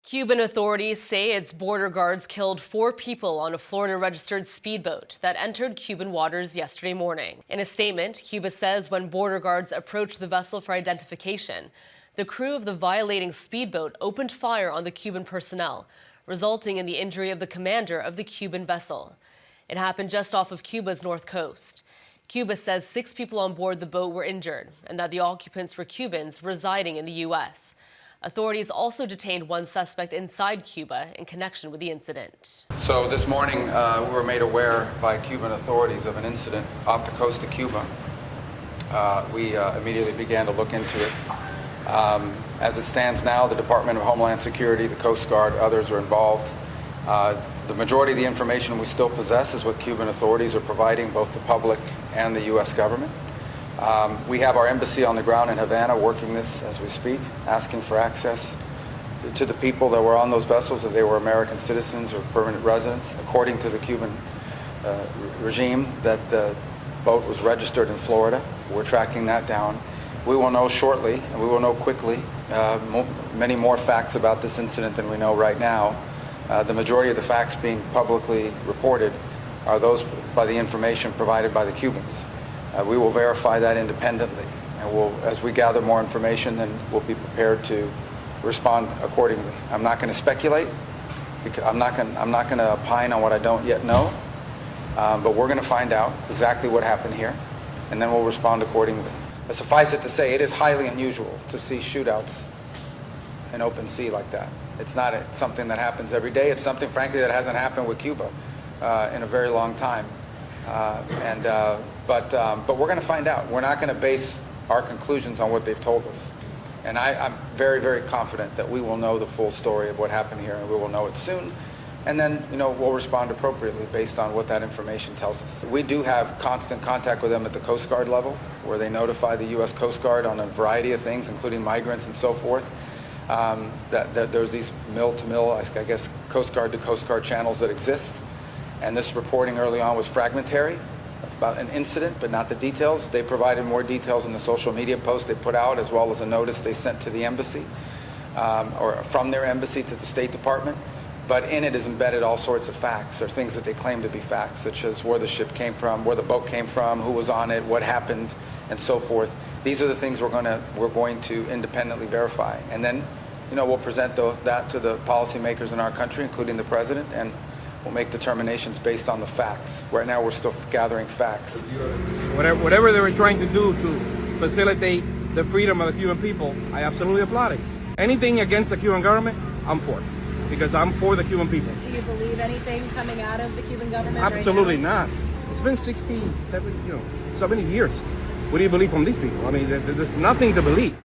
Cuban authorities say its border guards killed 4 people on a Florida-registered speedboat that entered Cuban waters yesterday morning. In a statement, Cuba says when border guards approached the vessel for identification, the crew of the violating speedboat opened fire on the Cuban personnel, resulting in the injury of the commander of the Cuban vessel. It happened just off of Cuba's north coast. Cuba says 6 people on board the boat were injured and that the occupants were Cubans residing in the U.S. Authorities also detained 1 suspect inside Cuba in connection with the incident. So this morning, we were made aware by Cuban authorities of an incident off the coast of Cuba. We immediately began to look into it. As it stands now, the Department of Homeland Security, the Coast Guard, others are involved. The majority of the information we still possess is what Cuban authorities are providing both the public and the U.S. government. We have our embassy on the ground in Havana working this as we speak, asking for access to the people that were on those vessels, if they were American citizens or permanent residents. According to the Cuban regime, that the boat was registered in Florida. We're tracking that down. We will know shortly, and we will know quickly, many more facts about this incident than we know right now. The majority of the facts being publicly reported are those by the information provided by the Cubans. We will verify that independently, and as we gather more information, then we'll be prepared to respond accordingly. I'm not going to speculate, because I'm not going to opine on what I don't yet know, but we're going to find out exactly what happened here, and then we'll respond accordingly. But suffice it to say, it is highly unusual to see shootouts in open sea like that. It's not something that happens every day. It's something, frankly, that hasn't happened with Cuba in a very long time. But we're going to find out. We're not going to base our conclusions on what they've told us. And I'm very, very confident that we will know the full story of what happened here, and we will know it soon. And then, we'll respond appropriately based on what that information tells us. We do have constant contact with them at the Coast Guard level, where they notify the U.S. Coast Guard on a variety of things, including migrants and so forth. That there's these mill-to-mill, I guess, Coast Guard to Coast Guard channels that exist. And this reporting early on was fragmentary about an incident, but not the details. They provided more details in the social media post they put out, as well as a notice they sent to the embassy, or from their embassy to the State Department. But in it is embedded all sorts of facts, or things that they claim to be facts, such as where the ship came from, where the boat came from, who was on it, what happened, and so forth. These are the things we're going to independently verify, and then, we'll present that to the policymakers in our country, including the president, and we'll make determinations based on the facts. Right now, we're still gathering facts. Whatever they were trying to do to facilitate the freedom of the Cuban people, I absolutely applaud it. Anything against the Cuban government, I'm for it, because I'm for the Cuban people. Do you believe anything coming out of the Cuban government? Absolutely right now? not. It's been 60, 70, so many years. What do you believe from these people? I mean, there's nothing to believe.